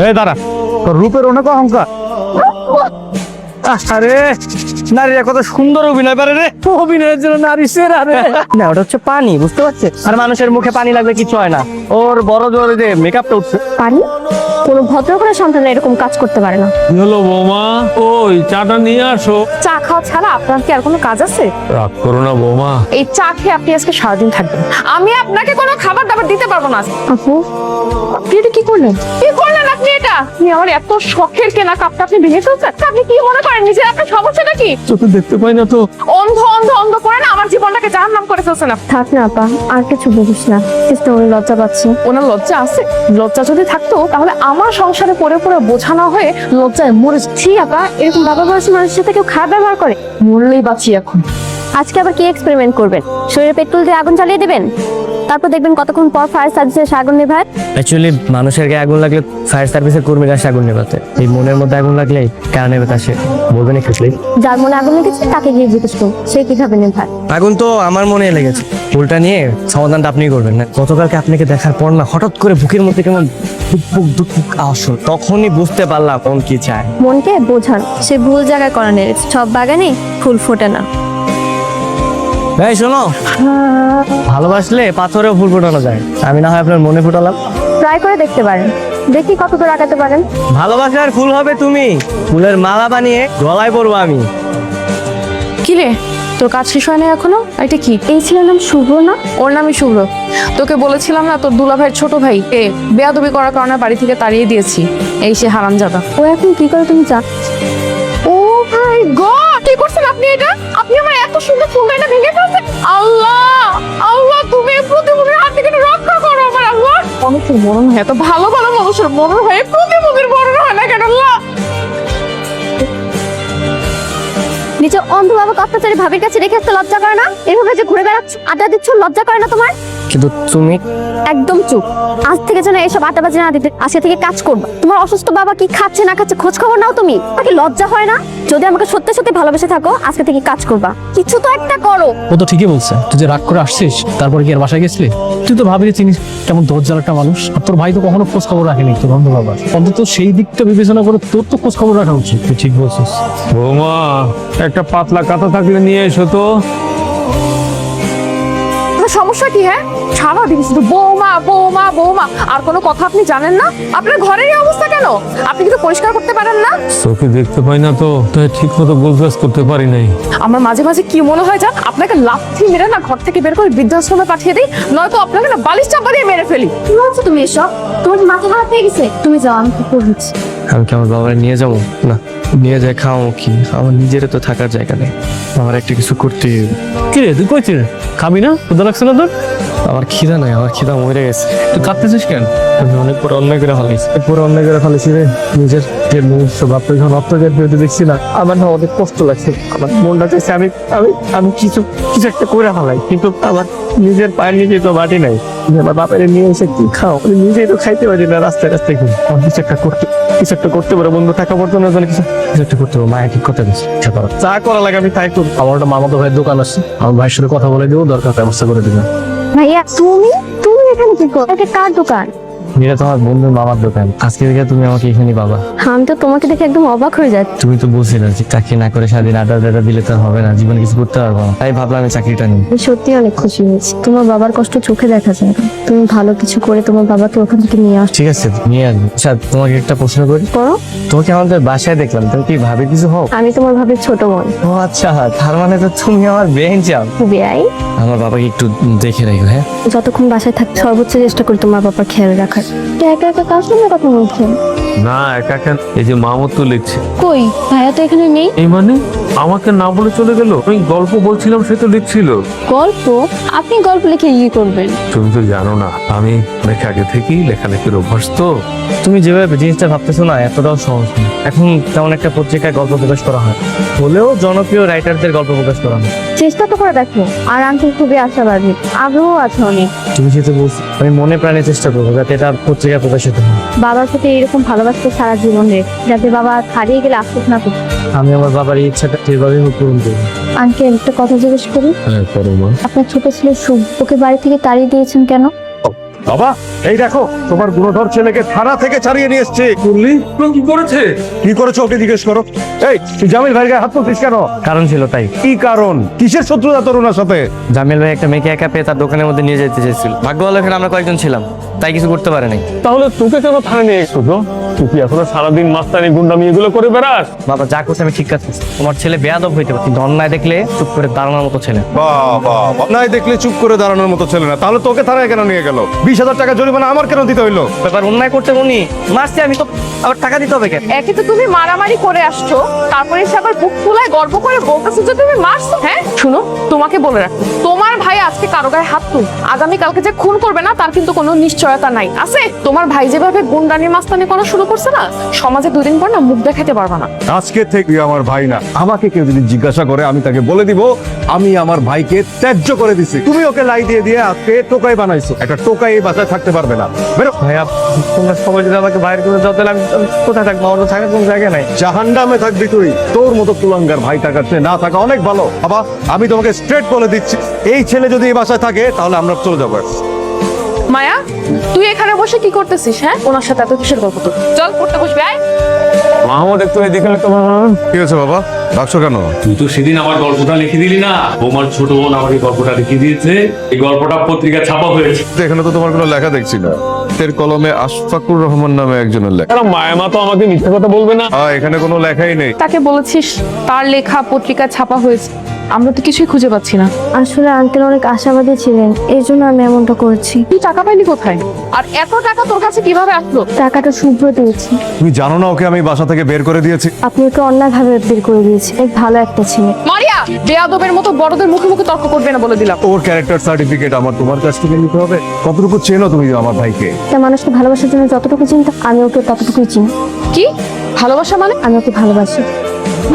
এই দাঁড়া, তোর রূপের অনেক অহংকার। আরে নারীরা কত সুন্দর অভিনয় পারে রে, অভিনয়ের জন্য নারী সেরা রে। না ওটা হচ্ছে পানি, বুঝতে পারছিস? আর মানুষের মুখে পানি লাগবে কিছু হয় না। ওর বড় জোরে যে মেকআপটা উঠছে। পানি? কোনো ভদ্রঘরের সন্তান এরকম কাজ করতে পারে না। হলো বৌমা, ওই চাটা নিয়ে আসো। চা খাওয়া ছাড়া আপনার কি আর কোনো কাজ আছে? রাগ করো না বৌমা। এই চা খেয়ে আপনি আজকে সারাদিন থাকবেন, আমি আপনাকে কোনো খাবার দাবার দিতে পারবো না। আপু, আপনি এটা কি করলেন? কি করলেন আপনি এটা? আপনি আমার এত শখের কেনা কাপটা আপনি ভেঙে ফেলছেন। আপনি কি মনে করেন নিজের আপনার সমস্যাটা কি? চোখে দেখতে পাই না তো। অন্ধ অন্ধ অন্ধ করে না আমার জীবনটাকে জাহান্নাম করে ফেলছেন আপনি। থাক না আপা, আর কিছু বলিস না। সিস্টার উনি লজ্জা পাচ্ছে। ওনার লজ্জা আছে? লজ্জা যদি থাকতো তাহলে আমার সংসারে পড়ে পড়ে বোঝা না হয়ে লজ্জায় মরে ছি। আপা, এরকম বাবা বয়সী মানুষের সাথে কেউ খারাপ ব্যবহার করে? মরলেই বাঁচি এখন। আজকে আবার কি এক্সপেরিমেন্ট করবেন? শরীরে পেট্রোল দিয়ে আগুন জ্বালিয়ে দেবেন, তারপর দেখবেন কতক্ষণ পর ফায়ার সার্ভিসের আগুন নেভায়। অ্যাকচুয়ালি মানুষের গায়ে আগুন লাগলে ফায়ার সার্ভিসের কর্মীরা এসে আগুন নেভাতে। এই মনের মধ্যে আগুন লাগলেই কারা নেবে তা সে বলবেন একটু প্লিজ। যার মনে আগুন লেগেছে তাকে গিয়ে জিজ্ঞেস করুন সে কিভাবে নেভায়। আগুন তো আমার মনে লেগেছে, ফুলটা নিয়ে সমাধানটা আপনিই করবেন না? গতকালকে আপনাকে দেখার পর না হঠাৎ করে বুকের মধ্যে কেমন ধুকপুক ধুকপুক আওয়াজ হলো, তখনই বুঝতে পারলাম কোন কি চায়। মনকে বোঝান, সে ভুল জায়গায় করা নেড়েছে। সব বাগানে ফুল ফোটে না। এই শোনো, ভালোবাসলে পাথরেও ফুল ফোটানো যায়। আমি না হয় আপনার মনে ফোটালাম। ট্রাই করে দেখতে পারেন, দেখি কতদূর আগাতে পারেন। ভালোবাসার ফুল হবে তুমি, ফুলের মালা বানিয়ে গলায় পরবো আমি। কি রে, তোর কাজ শেষ হয় না এখনো? এটা কি? এই ছেলের নাম শুভ্র না? ওর নামই শুভ্র। তোকে বলেছিলাম না তোর দুলা ভাইয়ের ছোট ভাই এ বেয়াদবি করার কারণে বাড়ি থেকে তাড়িয়ে দিয়েছি। এই সে হারামজাদা। ও এখন কি করে তুমি জানো? ও মাই গড, কি করছেন আপনি এটা? আপনি আমার এত সুন্দর ফুলটা ভেঙে ফেলছেন। আল্লাহ আল্লাহ, তুমি প্রতিমুখীর হাত থেকে রক্ষা করো আমার আল্লাহ। মানুষের মরণ হয়, এত ভালো ভালো মানুষের মরণ হয়, প্রতিমুখীর মরণ হয় না কেন আল্লাহ? নিচে অন্ধ বাবা অত্যাচারী ভাবির কাছে রেখে আসতে লজ্জা করে না? এভাবে যে ঘুরে বেড়াচ্ছ, আড্ডা দিচ্ছ, লজ্জা করে না তোমার? কিন্তু তুমি একদম চুপ। আজ থেকে যেন এসব আড্ডাবাজি না দিতে, আজকে থেকে কাজ করবা। তোমার অসুস্থ বাবা কি খাচ্ছে না খাচ্ছে খোঁজ খবর নাও তুমি। তাকে লজ্জা হয় না? যদি আমাকে সত্যি সত্যি ভালোবেসে থাকো আজকে থেকে কাজ করবা। কিছু তো একটা করো। ও তো ঠিকই বলছে, তুই যে রাগ করে আসছিস তারপরে কি আর বাসায় গেছিলি? তুই তো ভাবিরে চিনিস কেমন দরজার একটা মানুষ। আর তোর ভাই তো কখনো খোঁজ খবর রাখেনি তোর বন্ধু বাবা। অন্তত সেই দিকটা বিবেচনা করে তোর তো খোঁজ খবর রাখা উচিত। তুই ঠিক বলছিস। বৌমা, একটা পাতলা কাঁথা থাকলে নিয়ে এসো তো। সমস্যা কি? হ্যাঁ, সারাদিন শুধু বৌমা বৌমা বৌমা, আর কোনো কথা আপনি জানেন না? আপনার ঘরের এই অবস্থা কেন? আপনি কিন্তু পরিষ্কার করতে পারেন না? চোখে দেখতে পাই না তো, তাই ঠিক মতো গোছগাছ করতে পারি নাই। আমার মাঝে মাঝে কি মনে হয় জান, আপনাকে লাথি মেরে না ঘর থেকে বের করে বৃদ্ধাশ্রমে পাঠিয়ে দিই, নয়তো আপনাকে না বালিশ চাপা দিয়ে মেরে ফেলি। কি বলছো তুমি এসব? তোমার মাথা খারাপ হয়ে গেছে? তুমি যাও, আমি কি করছি। আমি কি আমার বাবারে নিয়ে যাবো? না, নিয়ে যায় খাও কি? আমার নিজের তো থাকার জায়গা নেই, আমার একটা কিছু করতে। কি রে, তুই কইছিস খাবি না? ক্ষুধা লাগছে না তোর? আমার খিদা নাই, আমার খিদা মরে গেছে। তুই কাঁদতেছিস কেন? আমি অনেক বড় অন্যায় করে ফেলাইছি, পুরো অন্যায় করে ফেলেছি রে। নিজের যে মুহূর্ত বাপরে যখন অত্যাচার বিরুদ্ধে দেখছি না, আমার না অনেক কষ্ট লাগছে। আমার মনটা চাইছে আমি আমি আমি কিছু কিছু একটা করে ফেলাই, কিন্তু আমার নিজের পায়ের নিচে তো মাটি নাই। আমার বাপের নিয়ে এসে কি খাও, আমি নিজেই তো খাইতে পারি না, রাস্তায় রাস্তায় ঘুরি। আমার কিছু একটা করতে পারে বন্ধু, টাকা পড়তো না, কিছু একটা করতে পারো। মায়ের ঠিক কথা দিচ্ছে, চা করা লাগে আমি তাই করবো। আমার একটা মামাতো ভাইয়ের দোকান আছে, আমার ভাইয়ের সাথে কথা বলে দেবো, দরকার ব্যবস্থা করে দিবেন। ভাইয়া তুমি তুমি এখানে কি করো? এটা কার দোকান? এটা তোমার বন্ধুর মামার দোকান। আজকে থেকে তুমি আমাকে এখানে পাবা। আমি তো তোমাকে দেখে একদম অবাক হয়ে যাচ্ছি। তুমি তো বলছিলে যে চাকরি না করে সারাদিন আড্ডা টাড্ডা দিলে তো হবে না, জীবনে কিছু করতে পারবো না, তাই ভাবলাম আমি চাকরিটা নিই। আমি সত্যি অনেক খুশি হয়েছি। তোমার বাবার কষ্ট চোখে দেখা যায় না। তুমি ভালো কিছু করে তোমার বাবাকে ওখান থেকে নিয়ে আসো। ঠিক আছে, নিয়ে আসবো। আচ্ছা, তোমাকে একটা প্রশ্ন করি। করো। তোমাকে আমাদের বাসায় দেখলাম, তুমি কি ভাবে কিছু হও? আমি তোমার ভাবির ছোট বোন। ও আচ্ছা, তার মানে তো তুমি আমার বেহেন চাও। বিয়াই, আমার বাবাকে একটু দেখে রাখো। হ্যাঁ, যতক্ষণ বাসায় থাকি সর্বোচ্চ চেষ্টা করি তোমার বাবার খেয়াল রাখার। একা একা কার সঙ্গে কথা বলছেন? না, একা কেন, এই যে মামত তো লিখছে। কই ভাইয়া তো এখানে নেই। এই মানে আমাকে না বলে চলে গেল? আমি গল্প বলছিলাম, সে তো লিখছিল। গল্প? আপনি গল্প লিখে কি করবেন? তুমি তো জানো না, আমি অনেক আগে থেকেই লেখালেখির অভ্যাস তো। তুমি যেভাবে জিনিসটা ভাবতেছো না, এতটাও সহজ না। এখন তেমন একটা পত্রিকায় গল্প প্রকাশ করা হয়, হলেও জনপ্রিয় রাইটারদের গল্প প্রকাশ করা হয়। চেষ্টা তো করে দেখো। আর আঙ্কেল খুবই আশাবাদী, আগ্রহ আছে অনেক। তুমি যেহেতু বলছো, আমি মনে প্রাণে চেষ্টা করবো যাতে এটা পত্রিকায় প্রকাশিত হয়। বাবার প্রতি এরকম ভালোবাসতে সারা জীবন রে, যাতে বাবা হারিয়ে গেলে আফসোস না করতে। আমি আমার বাবার এই ইচ্ছাটা যেভাবেই হোক পূরণ করবো। আঙ্কেল একটা কথা জিজ্ঞেস করি, হ্যাঁ, করো মা। আপনার ছোট ছেলে শুভ, ওকে বাড়ি থেকে তাড়িয়ে দিয়েছেন কেন? বাবা এই দেখো তোমার গুণধর ছেলেকে থানা থেকে ছাড়িয়ে নিয়ে এসছে। বললি কি করেছে? কি করেছো ওকে জিজ্ঞেস করো। এই তুই জামিল ভাইয়ের গায়ে হাত তুলছিস কেন? কারণ ছিল তাই। কি কারণ? কিসের শত্রুতা তোর ওনার সাথে? জামিল ভাই একটা মেয়েকে একা পেয়ে তার দোকানের মধ্যে নিয়ে যেতে চেয়েছিল। ভাগ্য ভালো এখানে আমরা কয়েকজন ছিলাম, তাই কিছু করতে পারে নাই। তাহলে তোকে কেন থানায় নিয়ে এসছো তো? তুই কি এখনো সারাদিন মাস্তানি গুন্ডামি এগুলো করে বেড়াস? বাবা যা করছে আমি ঠিক কাজ করছি। তোমার ছেলে বেয়াদব হইতে পারে, কিন্তু অন্যায় দেখলে চুপ করে দাঁড়ানোর মতো ছেলে। বাবা নাই দেখলে চুপ করে দাঁড়ানোর মতো ছেলে না। তাহলে তোকে থানায় কেন নিয়ে গেল? 20,000 টাকা জরিমানা আমার কেন দিতে হইলো? ব্যাপার অন্যায় করছে উনি, মারছে আমি, তো আবার টাকা দিতে হবে কেন? একে তো তুমি মারামারি করে আসছো, তারপরে এসে আবার বুক ফুলায় গর্ব করে বলতেছো যে তুমি মারছো। হ্যাঁ শুনো, তোমাকে বলে রাখো, তোমার ভাই আজকে কারো গায়ে হাত তুল, আগামী কালকে যে খুন করবে না তার কিন্তু কোনো নিশ্চয়তা নাই আছে। তোমার ভাই যেভাবে গুন্ডানি মাস্তানি করা শুরু করছে না, সমাজে 2 দিন পর না মুখ দেখাতে পারবা না। আজকে থেকে আমার ভাই না। আমাকে কেউ যদি জিজ্ঞাসা করে আমি তাকে বলে দিব আমি আমার ভাইকে ত্যায্য করে দিছি। তুমি ওকে লাই দিয়ে দিয়ে আজকে টোকাই বানাইছো। একটা টোকাই এই বাসায় থাকতে পারবে না। বেরো। ভাইয়া তোমরা সবাই যদি আমাকে বাইরে করে দাও তাহলে আমি কোথায় থাকবো? আমার তো থাকার কোনো জায়গা নাই। জাহান্নামে থাকবি তুই। তোর মতো কুলাঙ্গার ভাই থাকার চেয়ে না থাকা অনেক ভালো। বাবা আমি তোমাকে স্ট্রেট বলে দিচ্ছি, এই ছেলে যদি এই বাসায় থাকে তাহলে আমরা চলে যাবো। মায়া, তুই এখানে বসে কি করতেছিস? হ্যাঁ ওনার সাথে এত কিসের গল্প তোর? চল পড়তে বসবি, আয়। মাহমুদ একটু এদিকে তোমার কি হয়েছে বাবা, ডাকছো কেন? তুই তো সেদিন আমার গল্পটা লিখে দিলি না? তোমার ছোট বোন আমাকে গল্পটা লিখে দিয়েছে, এই গল্পটা পত্রিকা ছাপা হয়েছে। এখানে তো তোমার কোনো লেখা দেখছি না। এর কলমে আশফাকুর রহমান নামে একজনের লেখা। তারা মায়ামা তো আমাকে মিথ্যা কথা বলবে না। এখানে কোনো লেখাই নেই। তাকে বলেছিস তার লেখা পত্রিকা ছাপা হয়েছে, আমরা তো কিছুই খুঁজে পাচ্ছি না। আসলে আঙ্কেল অনেক আশাবাদী ছিলেন, এই জন্য আমি এমনটা করেছি। তুই টাকা পাইলি কোথায়? আর এত টাকা তোর কাছে কিভাবে আসলো? টাকাটা শুভ্র দিয়েছি। তুমি জানো না ওকে আমি বাসা থেকে বের করে দিয়েছি? আপনি ওকে অন্যায়ভাবে বের করে দিয়েছি। এক ভালো একটা ছেলে। মারিয়া, বেয়াদবের মতো বড়দের মুখে মুখে তর্ক করবে না বলে দিলাম। ওর ক্যারেক্টার সার্টিফিকেট আমার তোমার কাছ থেকে নিতে হবে। কতটুকু চেনো তুমি আমার ভাইকে? একটা মানুষকে ভালোবাসার জন্য যতটুকু চিন্তা, আমি ওকে ততটুকুই চিনি। কি ভালোবাসা মানে? আমি ওকে ভালোবাসি।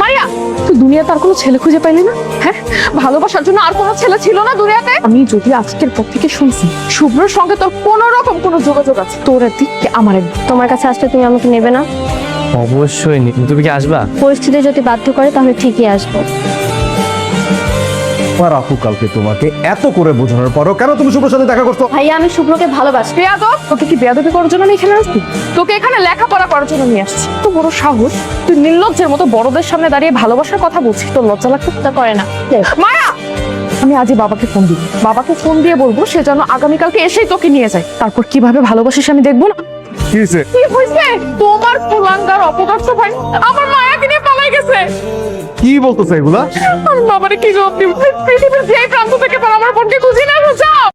মারিয়া, তুই দুনিয়াতে আর কোনো ছেলে খুঁজে পাইলি না? হ্যাঁ ভালোবাসার জন্য আর কোনো ছেলে ছিল না দুনিয়াতে? আমি যদি আজকের পর থেকে শুনছি শুভ্রর সঙ্গে তোর কোনো রকম কোনো যোগাযোগ আছে, তোর একদিক কি আমার একদিক। তোমার কাছে আসলে তুমি আমাকে নেবে না? অবশ্যই নি। তুমি কি আসবা? পরিস্থিতি যদি বাধ্য করে তাহলে ঠিকই আসবো। আর আপু কালকে তোমাকে এত করে বোঝানোর পরও কেন তুমি শুভ্রর সাথে দেখা করছো? ভাইয়া আমি শুভ্রকে ভালোবাসি। বেয়াদব, তোকে কি বেয়াদবি করার জন্য আমি এখানে আসছি? তোকে এখানে লেখাপড়া করার জন্য নিয়ে আসছি। তো বড় সাহস, তুই নির্লজ্জের মতো বড়দের সামনে দাঁড়িয়ে ভালোবাসার কথা বলছিস, তোর লজ্জা লাগতে তা করে না। মায়া, আমি আজই বাবাকে ফোন দিব। বাবাকে ফোন দিয়ে বলবো সে যেন আগামীকালকে এসেই তোকে নিয়ে যায়। তারপর কিভাবে ভালোবাসিস আমি দেখবো না। কি হয়েছে? কি হয়েছে? তোমার কুলাঙ্গার অপদার্থ ভাই আমার মায়াকে নিয়ে পালাই গেছে। কি বলতেছে এগুলা? আমি বাবারে কি জবাব দিব? পৃথিবীর যে প্রান্ত থেকে পার আমার বোনকে খুঁজি না, যাও।